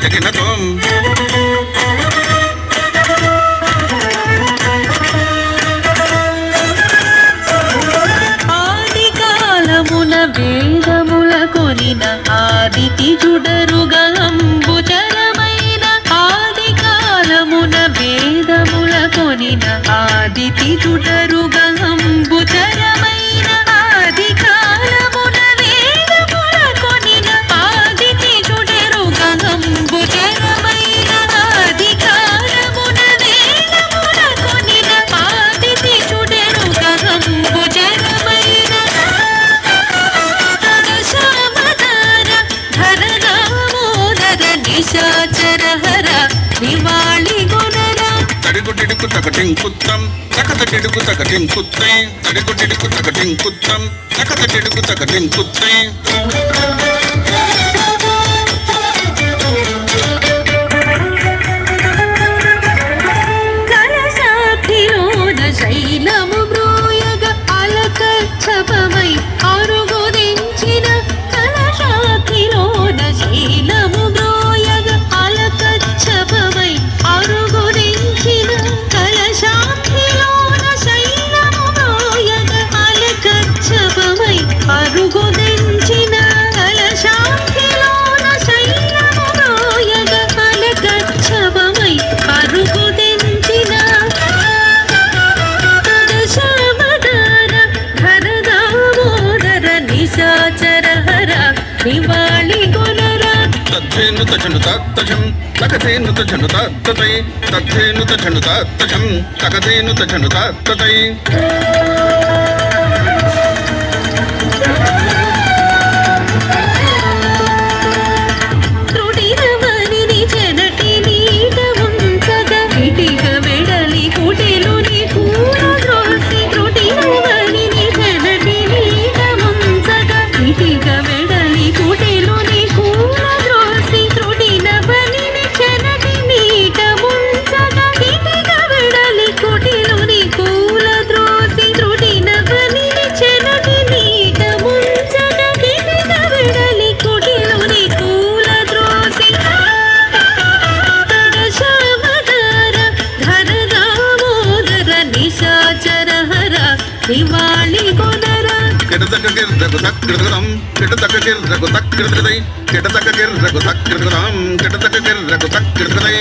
కిటకిటకిటకిటతోం ఆది కాలమున వేదముల కొనిన ఆదితి జుడరుగా అంబుచరమైన ఆది కాలమున వేదముల కొనిన ఆదితి జుడరుగా అంబుచరమైన ఆది కాలమున వేదముల కొనిన ఆదితి జుడరుగా అంబుచరమైన ఆది కాలమున వేదముల కొనిన ఆదితి జుడరుగా అంబుచరమైన శ్యామధార ధర దామోదర నిశాచర హర నివాళి గుణర తడిగుడిడుకు తకటింకుత్తం తకతడిడుకు తకటింకుత్తై తడిగుడిడుకు తకటింకుత్తం తకతడిడుకు తకటింకుత్తై కలశాఖిలోన శైలము బ్రోయగ అలకచ్చపమై అరుగుదించిన కలశాఖిలోన శైలము బ్రోయగ అలకచ్చపమై అరుగుదించిన కలశాఖిలోన శైలము బ్రోయగ అలకచ్చపమై అరుగుదించిన కలశాఖిలోన శైలము బ్రోయగ అలకచ్చపమై అరుగుదించిన శ్యామధార ధర దామోదర నిశాచర హర నివాళి గుణర తద్ధేను తజను తత్తజం తకథేను తజను తత్తై తద్ధేను తజను తత్తజం తకథేను తజను తత్తై త్రుటినవనిని చెనటి నీట ఉంచగ ఇటిక వెడలి కుటిలుని కూర ద్రోసి త్రుటినవనిని చెనటి నీట ఉంచగ ఇటిక వెడలి కుటిలుని కూర ద్రోసి త్రుటినవనిని చెనటి నీట ఉంచగ ఇటిక వెడలి కుటిలుని కూల ద్రోసి త్రుటినవనిని చెనటి నీట ఉంచగ ఇటిక వెడలి కుటిలుని కూల ద్రోసి శ్యామధార ధర దామోదర నిశాచర హర నివాళి గుణర కిటతకకిర్రకు తక్కృతం కిటతకకిర్రకు తక్కృతై కిటతకకిర్రకు తక్కృతం కిటతకకిర్రకు తక్కృతై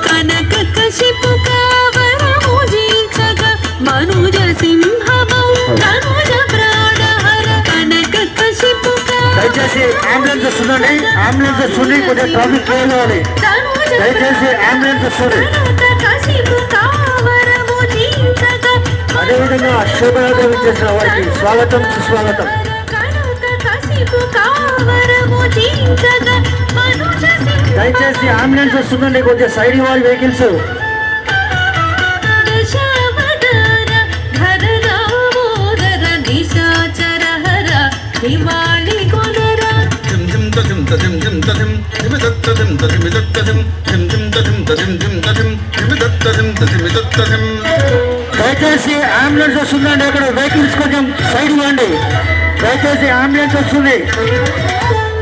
కనక కశిపు కావరము జీచగ మనుజ సింహమౌ ధనుజ ప్రాణహర కనక కశిపు దయచేసి అంబులెన్స్ వస్తుందండి. అంబులెన్స్ వస్తుంది, కొద్దిగా ట్రాఫిక్ క్లియర్ కావాలి. దయచేసి అంబులెన్స్ వస్తుంది. కశిపు కావరము జీచగ అదేవిధంగా శోభయాత్ర చేసిన వారికి స్వాగతం సుస్వాగతం. కనక కశిపు కావరము జీచగ మనుజ దయచేసి అంబులెన్స్ వస్తుందండి, కొద్దిగా సైడ్ ఇవ్వాలి వెహికల్స్. శ్యామధార ధర దామోదర నిశాచర హర నివాళి గుణర జిం జిం తజిం తజిం జిం తజిం జిమిదత్తజిం తజిమిదత్తజిం జిం జిం తజిం తజిం జిం తజిం జిమిదత్తజిం తజిమిదత్తజిం దయచేసి అంబులెన్స్ వస్తుందండి, అక్కడ వెహికల్స్ కొంచెం సైడ్ ఇవ్వండి. దయచేసి అంబులెన్స్ వస్తుంది.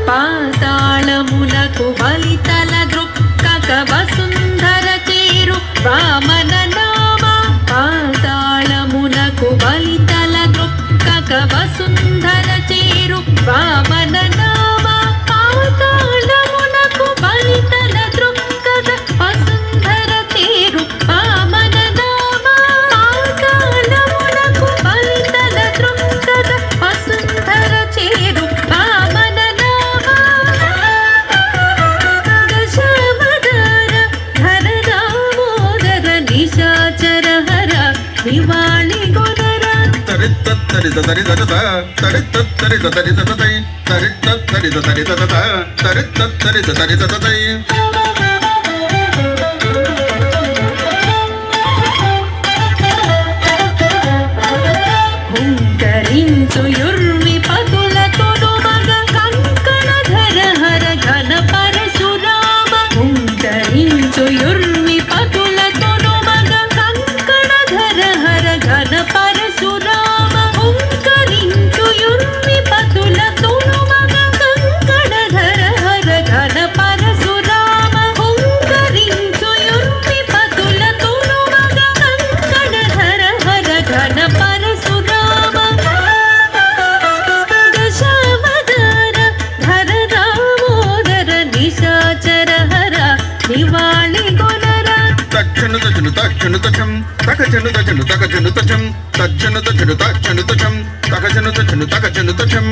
పాతాళమునకు బలితల దృక్కక వసుంధర చేరు వామన నామ పాతాళమునకు బలితల దృక్కక వసుంధర చేరు వామన నామ పాతాళమునకు బలితల దృక్కక వసుంధర చేరు వామన నామ పాతాళమునకు బలితల దృక్కక వసుంధర చేరు వామన నామ శ్యామధార ధర దామోదర నిశాచర హర నివాళి గుణర తరిత్తరిత తరితత తరిత్తరిత తరితతై తరిత్తరిత తరితత తరిత్తరిత తరితతై హుంకరించు యుర్వి పతులతో మగ కంకణ ధర హర ఘన పరశురామ హుంకరించు యుర్వి పతులతో మగ కంకణ ధర హర ఘన పరశురామ తజ్జను తజ్జను తజ్జను తజం తగజను తజను తగజను తజం తజ్జను తజ్జను తజ్జను తజం తగజను తజను తగజను తజం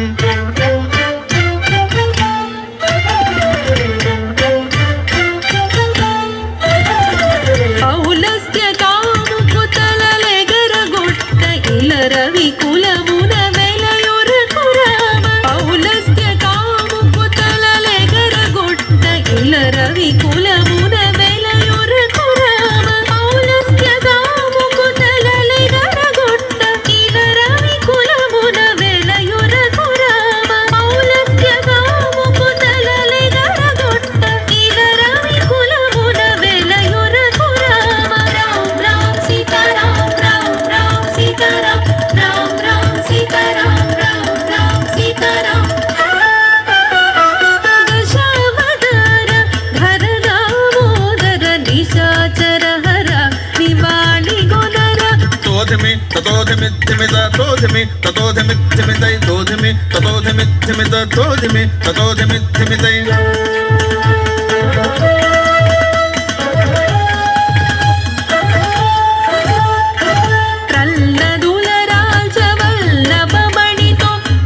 పౌలస్త్య కాముకుతలలెగరగొట్ట ఇలరవి కులమున వెలయొరకురామ పౌలస్త్య కాముకుతలలెగరగొట్ట ఇలరవి కులమున వెలయొరకురామ పౌలస్త్య కాముకుతలలెగరగొట్ట ఇలరవి కులమున వెలయొరకురామ పౌలస్త్య కాముకుతలలెగరగొట్ట ఇలరవి కులమున వెలయొరకురామ రామ రామ సీతారాం రామ రామ సీతారాం రామ రామ సీతారాం రామ రామ సీతారాం దశావతార ధర దామోదర నిశాచర హర నివాళి గొనర తోధిమి తతోధిమి ధిమిద తోధిమి తతోధిమి ధిమిదై తోధిమి తతోధిమి ధిమిద తోధిమి తతోధిమి ధిమిదై ప్రల్లదుల రాజవల్లభమణితో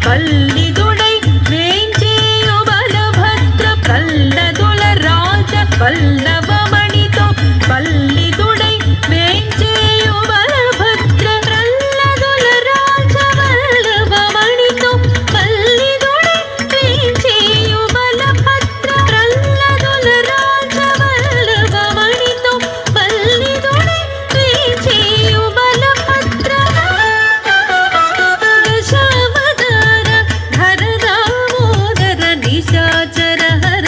పల్లిదుడై వేంచేయు బలభద్ర ప్రల్లదుల రాజ వల్లభమణితో పల్లిదుడై వేంచేయు బలభద్ర ప్రల్లదుల రాజ వల్లభమణితో పల్లిదుడై వేంచేయు బలభద్ర ప్రల్లదుల రాజ వల్లభమణితో పల్లిదుడై వేంచేయు బలభద్ర దశావతార ధర దామోదర నిశాచర హర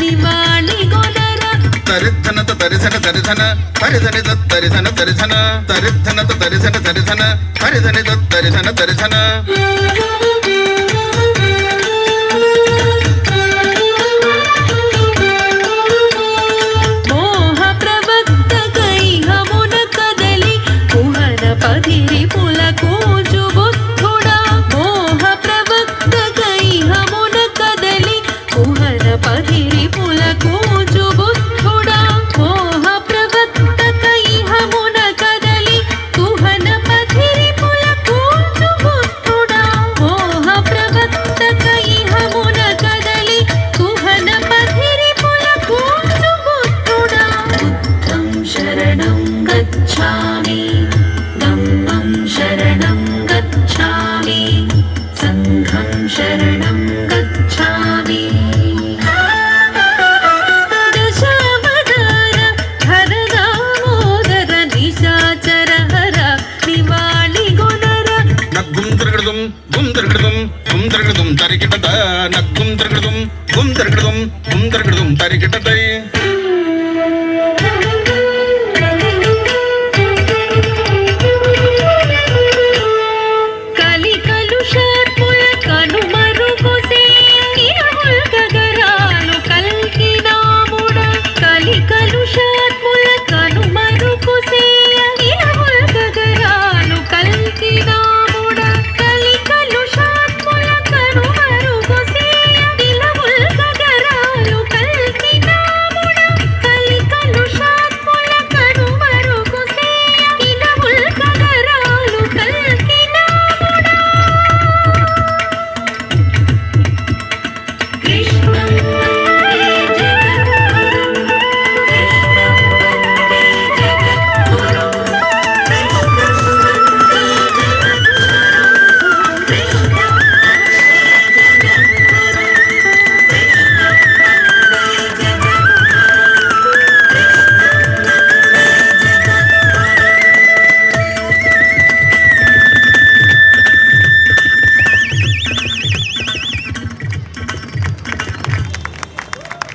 నివాళి గొనర తరిధన తరిధన తరిధన హరిధని తరిధన తరిధన తరిధన తరిధన తరిధన హరిధని తరిధన తరిధన మోహ ప్రవక్త కైహమున కదలి కుహన పదిరి పుల కూచు బుద్ధుడా మోహ ప్రవక్త కైహమున కదలి కుహన పదిరి పుల కూచు బుద్ధుడా మోహ ప్రవక్త కైహమున కదలి కుహన పదిరి పుల కూచు బుద్ధుడా మోహ ప్రవక్త కైహమున కదలి కుహన పదిరి పుల కూచు బుద్ధుడా బుద్ధం శరణం గచ్ఛామి ధమ్మం శరణం గచ్ఛామి సంఘం శరణం గచ్ఛామి దశావతార హర దామోదర నిశాచర హర నివాళి గొనర నగ్గుం తిరగడదుం గుం తిరగడదుం గుం తిరగడదుం తరికిటద నగ్గుం తిరగడదుం గుం తిరగడదుం గుం తిరగడదుం తరికిటదై